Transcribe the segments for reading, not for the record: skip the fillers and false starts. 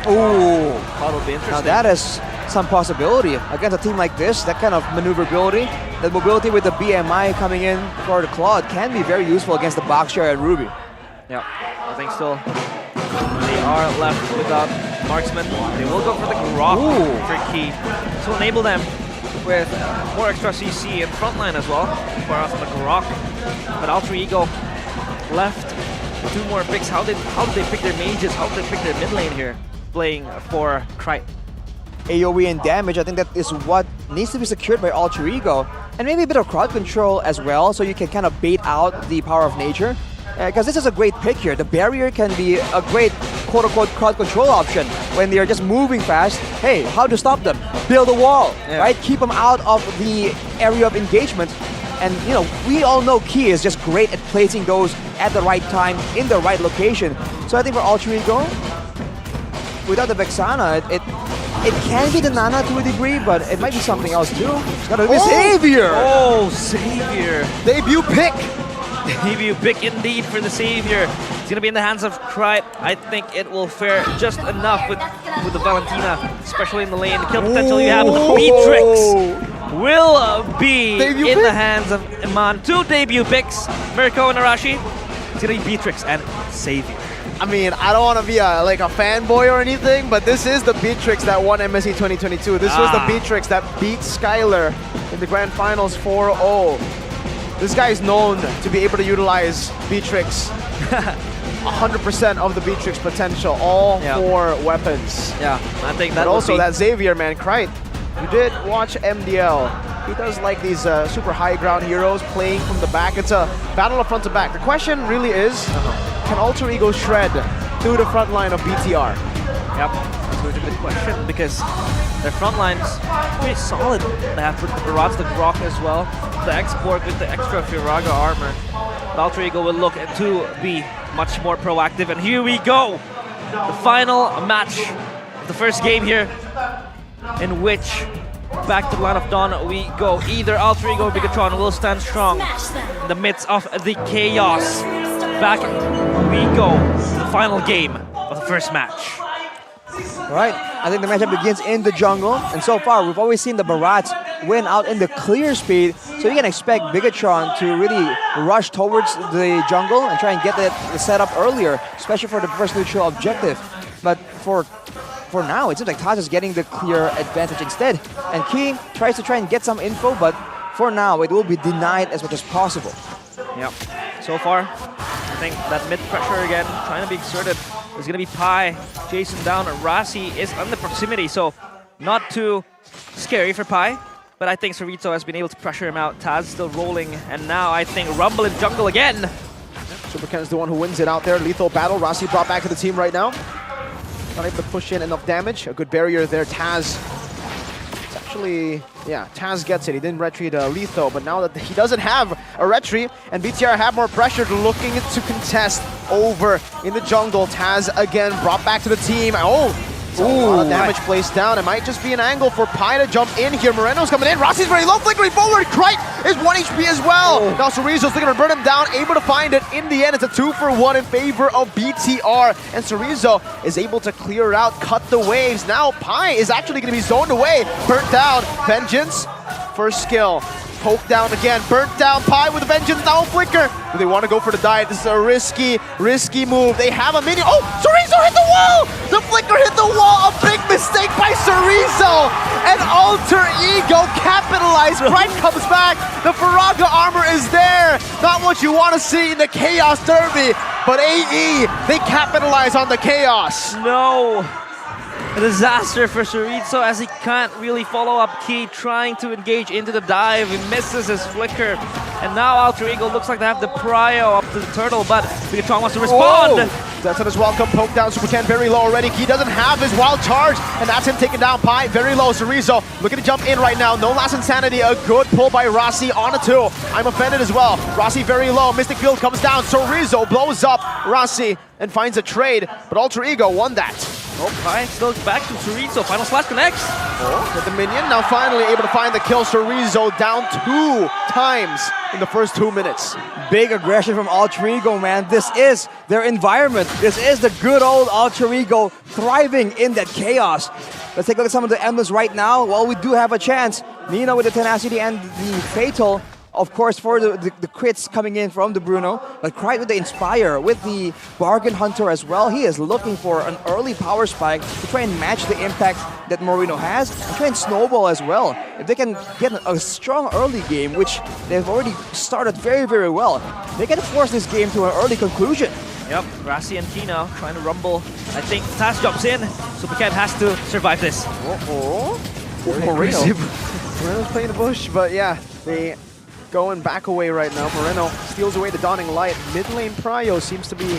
Ooh. That would be interesting. Now that is some possibility against a team like this. That kind of maneuverability, that mobility with the BMI coming in for the Claude can be very useful against the Boxshare and Ruby. Yeah, I think still they are left without marksman. They will go for the Grok for key to enable them with more extra CC in frontline as well. Whereas on the Grok, but Alter Ego left 2 more picks. How did they pick their mages? How did they pick their mid lane here? Playing for Krite. AoE and damage, I think that is what needs to be secured by Alter Ego. And maybe a bit of crowd control as well, so you can kind of bait out the power of nature. Because this is a great pick here. The barrier can be a great quote-unquote crowd control option when they're just moving fast. Hey, how to stop them? Build a wall, right? Keep them out of the area of engagement. And you know, we all know Key is just great at placing those at the right time, in the right location. So I think for Alter Ego, without the Vexana, it can be the Nana to a degree, but it might be something else too. It's gotta be Xavier! Oh, Xavier! Debut pick! Debut pick indeed for the Savior. It's gonna be in the hands of Krite. I think it will fare just enough with the Valentina, especially in the lane. The kill potential you have with the Beatrix will be in the hands of Iman. 2 debut picks, Mirko and Arashi. It's gonna be Beatrix and Savior. I mean, I don't want to be a fanboy or anything, but this is the Beatrix that won MSC 2022. This was the Beatrix that beat Skylar in the Grand Finals 4-0. This guy is known to be able to utilize Beatrix 100% of the Beatrix potential, all 4 weapons. Yeah, I think that. But also that Xavier, man, Krite. You did watch MDL. He does like these super high ground heroes playing from the back. It's a battle of front to back. The question really is, can Alter Ego shred through the front line of BTR? Yep, that's a good question because their front line is pretty solid. They have the Barrage, the Grok as well, the X-Borg with the extra Firaga armor. But Alter Ego will look to be much more proactive, and here we go! The final match of the first game here, in which back to the line of dawn we go. Either Alter Ego or Bigatron will stand strong in the midst of the chaos. Back we go, the final game of the first match. Right, I think the matchup begins in the jungle, and so far we've always seen the Barats win out in the clear speed, so you can expect Bigatron to really rush towards the jungle and try and get the setup earlier, especially for the first neutral objective. But for now, it seems like Taz is getting the clear advantage instead, and Key tries to try and get some info, but for now it will be denied as much as possible. Yep, so far I think that mid pressure again trying to be exerted. There's gonna be Pi chasing down. Rasi is on the proximity, so not too scary for Pi. But I think Cerrito has been able to pressure him out. Taz still rolling, and now I think Rumble in jungle again. Super Ken is the one who wins it out there. Lethal battle. Rasi brought back to the team right now. Not able to push in enough damage. A good barrier there. Taz. It's actually, yeah, Taz gets it. He didn't retreat Lethal, but now that he doesn't have a retreat, and BTR have more pressure, looking to contest over in the jungle. Taz again brought back to the team. Oh! A lot of damage placed down. It might just be an angle for Pi to jump in here. Moreno's coming in. Rossi's very low, flickering forward. Krite is 1 HP as well. Now Cerezo's looking to burn him down, able to find it. In the end, it's a 2-for-1 in favor of BTR. And Cerezo is able to clear it out, cut the waves. Now Pi is actually going to be zoned away. Burnt down. Vengeance. First skill. Poke down again. Burnt down. Pi with a Vengeance. Now a flicker. Do they want to go for the dive? This is a risky move. They have a minion. Oh! Cerezo hit the wall! The flicker hit the wall. A big mistake by Cerezo. And Alter Ego capitalized. Krite comes back. The Firaga armor is there. Not what you want to see in the Chaos Derby. But AE, they capitalize on the chaos. No. A disaster for Cerezo as he can't really follow up Key, trying to engage into the dive. He misses his flicker. And now Alter Ego looks like they have the prio up to the turtle, but Bigatron wants to respond. That's on his welcome. Poke down. Super Ken very low already. Key doesn't have his wild charge, and that's him taking down Pi very low. Cerezo looking to jump in right now. No last insanity. A good pull by Rossi on a 2. I'm offended as well. Rossi very low. Mystic Field comes down. Cerezo blows up Rossi and finds a trade, but Alter Ego won that. Oh, Pride still back to Chorizo. Final slash connects. Oh, with the minion, now finally able to find the kill. Chorizo down 2 times in the first 2 minutes. Big aggression from Alterego, man. This is their environment. This is the good old Alterego thriving in that chaos. Let's take a look at some of the emblems right now. Well, we do have a chance. Nino with the tenacity and the fatal. Of course, for the crits coming in from the Bruno, but Krite with the Inspire, with the Bargain Hunter as well. He is looking for an early power spike to try and match the impact that Moreno has, and try and snowball as well. If they can get a strong early game, which they've already started very, very well, they can force this game to an early conclusion. Yep, Rassi and Kina trying to rumble. I think Taz jumps in, so Pekan has to survive this. Moreno's playing the bush, but yeah, they going back away right now. Moreno steals away the Dawning Light. Mid lane Prio seems to be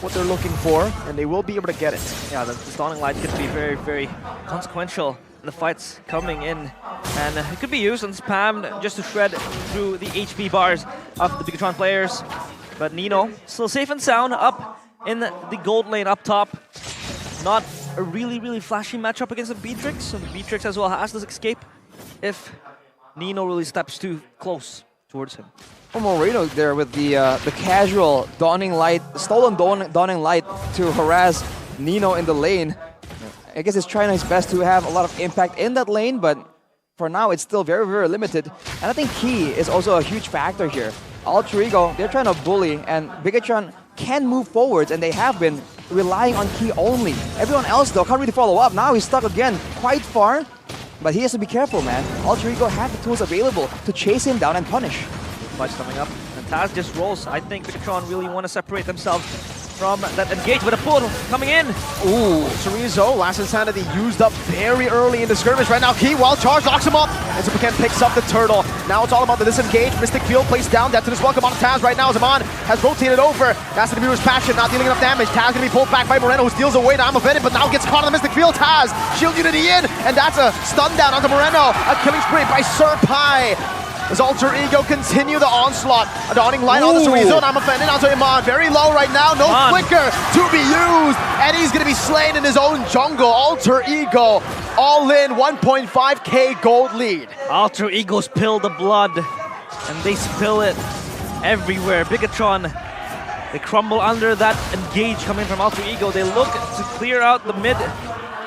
what they're looking for, and they will be able to get it. Yeah, the Dawning Light could be very, very consequential in the fights coming in. And it could be used and spammed just to shred through the HP bars of the Bigatron players. But Nino still safe and sound up in the gold lane up top. Not a really, really flashy matchup against the Beatrix. So the Beatrix as well has this escape if Nino really steps too close towards him. Oh, Moreno there with the casual Dawning Light, stolen Dawning Light to harass Nino in the lane. I guess he's trying his best to have a lot of impact in that lane, but for now it's still very, very limited. And I think Key is also a huge factor here. Alterego, they're trying to bully, and Bigatron can move forwards, and they have been relying on Key only. Everyone else, though, can't really follow up. Now he's stuck again quite far. But he has to be careful, man. Alterego have the tools available to chase him down and punish. Fights coming up, and Taz just rolls. I think Bigatron really want to separate themselves from that engage with a pull coming in. Ooh, Chorizo, last insanity used up very early in the skirmish. Right now, Key, wild charge, locks him up. And Zupaken picks up the turtle. Now it's all about the disengage. Mystic Field placed down. Death to this welcome on Taz right now. Zaman has rotated over. That's the viewer's passion, not dealing enough damage. Taz gonna be pulled back by Moreno, who steals away. Now I'm offended, but now gets caught on the Mystic Field. Taz, shield unity in, and that's a stun down onto Moreno. A killing spree by Serpai. Does Alterego continue the onslaught? A Dawning Light on the Chorizo, and I'm offended onto Iman. Very low right now, no flicker to be used. And he's gonna be slain in his own jungle. Alterego, all in, 1.5k gold lead. Alterego spill the blood, and they spill it everywhere. Bigatron, they crumble under that engage coming from Alterego. They look to clear out the mid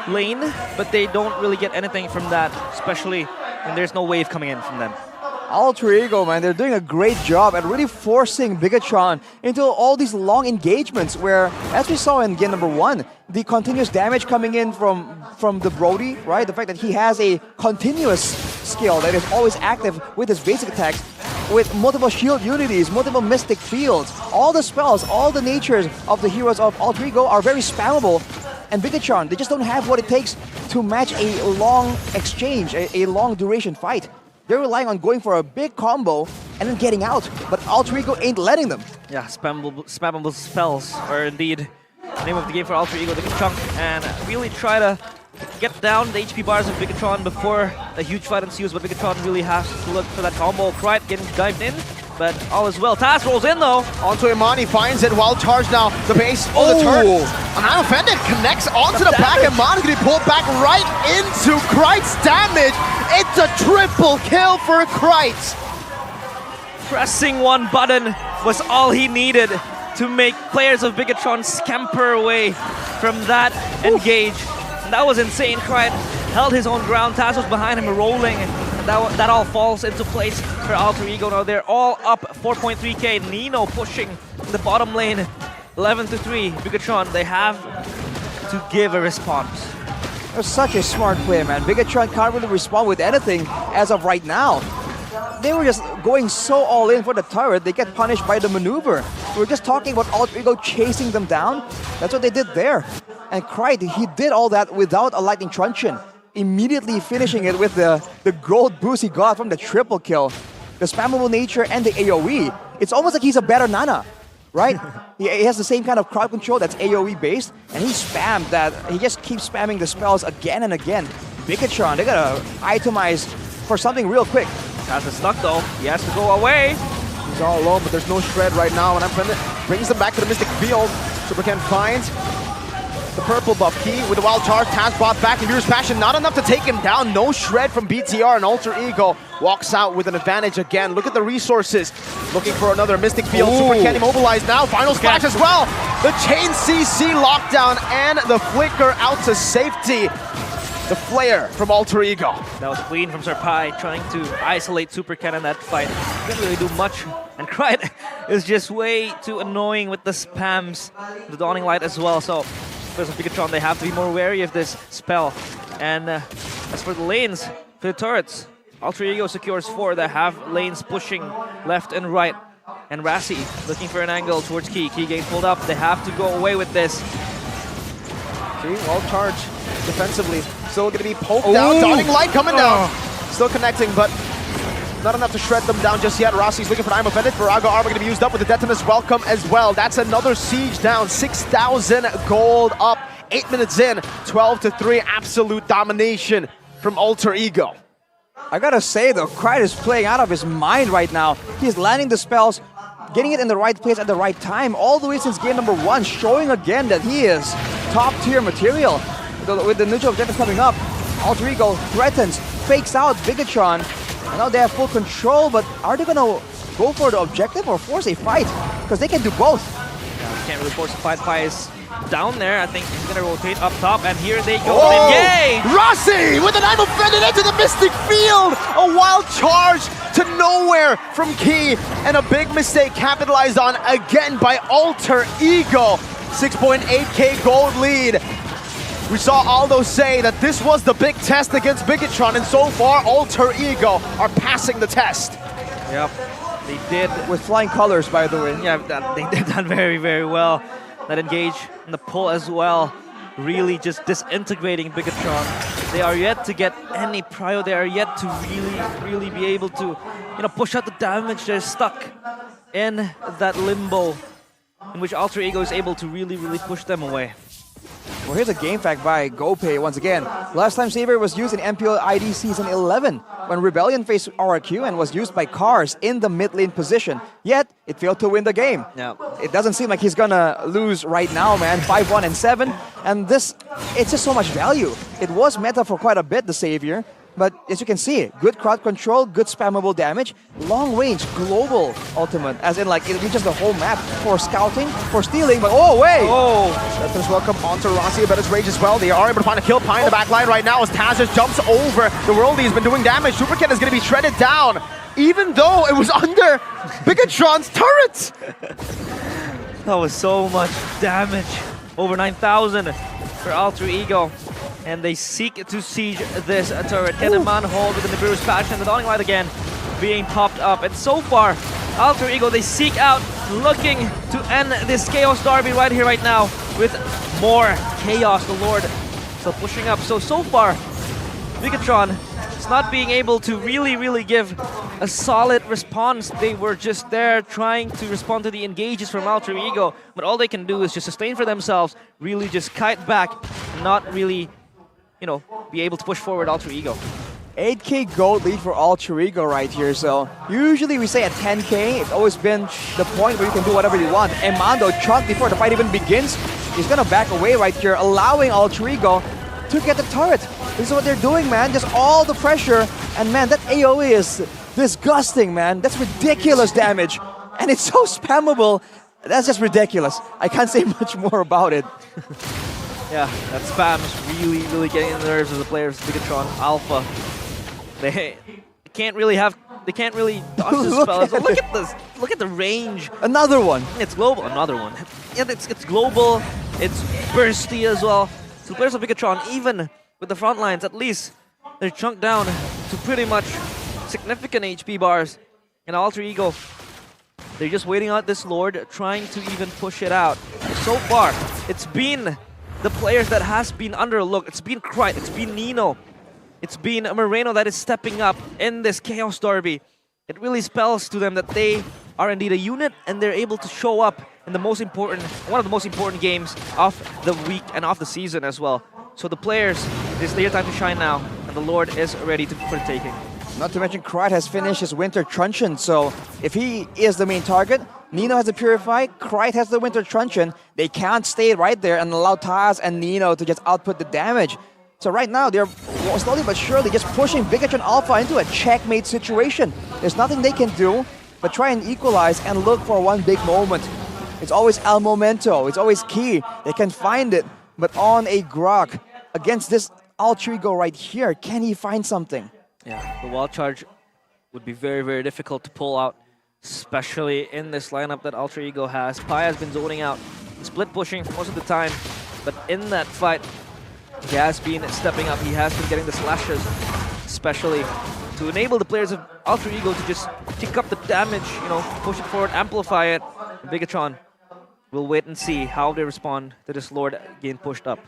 lane, but they don't really get anything from that, especially when there's no wave coming in from them. Alterego, man, they're doing a great job at really forcing Bigatron into all these long engagements where, as we saw in game number 1, the continuous damage coming in from the Brody, right? The fact that he has a continuous skill that is always active with his basic attacks, with multiple shield unities, multiple mystic fields, all the spells, all the natures of the heroes of Alterego are very spammable. And Bigatron, they just don't have what it takes to match a long exchange, a long duration fight. They're relying on going for a big combo and then getting out, but Alterego ain't letting them. Yeah, spammable spells are indeed the name of the game for Alterego. They can chunk and really try to get down the HP bars of Bigatron before a huge fight ensues, but Bigatron really has to look for that combo. Krite getting dived in, but all is well. Taz rolls in though. Onto Imani, finds it, wild charge now. The base, the turn. And I'm offended, connects onto the back, and Imani's gonna be pulled back right into Krite's damage. It's a triple kill for Krite. Pressing one button was all he needed to make players of Bigatron scamper away from that engage. And that was insane. Krite held his own ground. Taz was behind him rolling. And that all falls into place for Alterego. Now they're all up 4.3k. Nino pushing in the bottom lane. 11-3. Bigatron, they have to give a response. It was such a smart play, man. Bigatron can't really respond with anything as of right now. They were just going so all in for the turret, they get punished by the maneuver. We were just talking about Alterego chasing them down. That's what they did there. And Krite, he did all that without a lightning truncheon, immediately finishing it with the gold boost he got from the triple kill. The spammable nature and the AoE. It's almost like he's a better Nana, right? He has the same kind of crowd control that's AoE based, and he spammed that. He just keeps spamming the spells again and again. Bigatron, they gotta itemize for something real quick. Taz is stuck though. He has to go away. He's all alone, but there's no shred right now, and I'm brings them back to the Mystic Field. Supercan finds the purple buff. Key with the wild charge, Taz brought back, and Mirror's Passion, not enough to take him down. No shred from BTR, and Alter Ego walks out with an advantage again. Look at the resources. Looking for another Mystic Field. Super Ken immobilized now. Final Splash as well. The Chain CC lockdown and the Flicker out to safety. The Flare from Alter Ego. That was clean from Serpai, trying to isolate Super Ken in that fight. Didn't really do much. And Krite is just way too annoying with the spams, the Dawning Light as well. So, because of Bigatron, they have to be more wary of this spell. And as for the lanes, for the turrets, Alter Ego secures 4. They have lanes pushing left and right. And Rassi looking for an angle towards Key. Key getting pulled up. They have to go away with this. See, well charged defensively. Still going to be poked down. Dawning Light coming down. Still connecting, but not enough to shred them down just yet. Rossi's looking for an I'm offended. Virago armor going to be used up with the Detonus Welcome as well. That's another siege down. 6,000 gold up. 8 minutes in. 12-3. Absolute domination from Alter Ego. I gotta say though, Krite is playing out of his mind right now. He's landing the spells, getting it in the right place at the right time, all the way since game number 1, showing again that he is top tier material. With the neutral objective coming up, Alter Ego threatens, fakes out Bigatron, and now they have full control, but are they gonna go for the objective or force a fight? Because they can do both. Yeah, can't really force a fight. Pai is down there. I think he's gonna rotate up top, and here they go. Oh! Yay! Rossi with an I'm offended into the Mystic Field! A wild charge to nowhere from Key, and a big mistake capitalized on again by Alter Ego. 6.8k gold lead. We saw Aldo say that this was the big test against Bigatron, and so far Alter Ego are passing the test. Yep, they did. With flying colors, by the way. Yeah, they did that very, very well. That engage and the pull as well, really just disintegrating Bigatron. They are yet to get any prio. They are yet to really be able to, push out the damage. They're stuck in that limbo in which Alter Ego is able to really push them away. Well, here's a game fact by GoPay once again. Last time Xavier was used in MPL ID Season 11 when Rebellion faced RRQ and was used by Cars in the mid lane position. Yet, it failed to win the game. Yeah. It doesn't seem like he's gonna lose right now, man. 5-1 and 7. And this, it's just so much value. It was meta for quite a bit, the Xavier. But as you can see, good crowd control, good spammable damage, long range, global ultimate, as in like it reaches the whole map for scouting, for stealing, but oh wait! Oh! Detonus Welcome onto Rossi about his rage as well. They are able to find a kill. Pai in the back line right now as Taz just jumps over. The Worldie's been doing damage. Super Ken is going to be shredded down, even though it was under Bigatron's turret! That was so much damage. Over 9,000 for Alter Ego. And they seek to siege this turret. Keneman hold with the Nibiru's Passion, the Dawning Light again being popped up. And so far, Alter Ego, they seek out, looking to end this Chaos Derby right here, right now, with more Chaos, the Lord still pushing up. So far, Bigatron is not being able to really give a solid response. They were just there trying to respond to the engages from Alter Ego, but all they can do is just sustain for themselves, really just kite back, not really be able to push forward Alter Ego. 8k gold lead for Alter Ego right here, so usually we say at 10k, it's always been the point where you can do whatever you want. Emando, Chunk, before the fight even begins, he's gonna back away right here, allowing Alter Ego to get the turret. This is what they're doing, man, just all the pressure, and man, that AoE is disgusting, man. That's ridiculous damage, and it's so spammable. That's just ridiculous. I can't say much more about it. Yeah, that spam is really getting in the nerves of the players of Bigatron Alpha. They can't really dodge this spell. So look at this. Look at the range. Another one. It's global. Another one. Yeah, it's global. It's bursty as well. So the players of Bigatron, even with the front lines, at least they're chunked down to pretty much significant HP bars. And Alter Ego, they're just waiting out this Lord, trying to even push it out. So far, it's been the players that has been underlooked. It's been Krite, it's been Nino, it's been Moreno that is stepping up in this Chaos Derby. It really spells to them that they are indeed a unit and they're able to show up in the most important, one of the most important games of the week and of the season as well. So the players, it's their time to shine now, and the Lord is ready for the taking. Not to mention, Krite has finished his Winter Truncheon, so if he is the main target, Nino has the Purify, Krite has the Winter Truncheon. They can't stay right there and allow Taz and Nino to just output the damage. So right now, they're slowly but surely just pushing Bigatron Alpha into a checkmate situation. There's nothing they can do but try and equalize and look for one big moment. It's always El Momento, it's always key. They can find it, but on a Grok, against this Alterego right here, can he find something? Yeah, the Wild Charge would be very, very difficult to pull out, especially in this lineup that Alterego has. Pi has been zoning out, split pushing most of the time, but in that fight, he has been stepping up. He has been getting the slashes, especially to enable the players of Alterego to just tick up the damage, you know, push it forward, amplify it. Bigatron will wait and see how they respond to this Lord getting pushed up.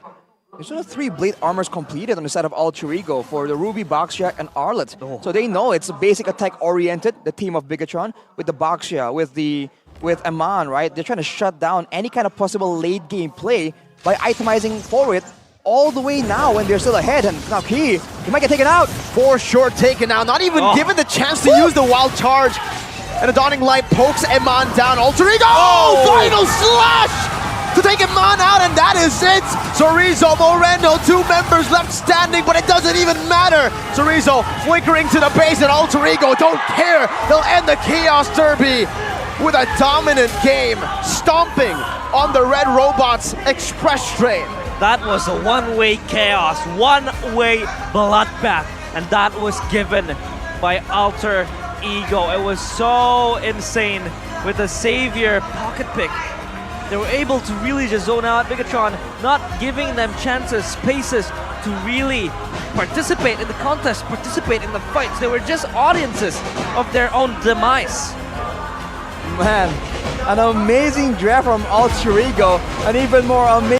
There's sort of 3 Blade Armors completed on the side of Alterego for the Ruby, Boxia, and Arlet. Oh. So they know it's a basic attack-oriented, the team of Bigatron, with the Boxia, with Aman, right? They're trying to shut down any kind of possible late-game play by itemizing for it all the way now when they're still ahead. And now he might get taken out. For sure taken out, not even given the chance to use the Wild Charge. And a Dawning Light pokes Eman down. Alterego! Oh! Final slash! To take Eman out, and that is it! Chorizo, Moreno, 2 members left standing, but it doesn't even matter! Chorizo flickering to the base, and Alterego don't care! They'll end the Chaos Derby with a dominant game, stomping on the Red Robots Express Train. That was a one-way chaos, one-way bloodbath, and that was given by Alterego. It was so insane with the Xavier pocket pick. They were able to really just zone out Bigatron, not giving them chances, spaces to really participate in the contest, participate in the fights. They were just audiences of their own demise. Man, an amazing draft from Alterego, and even more amazing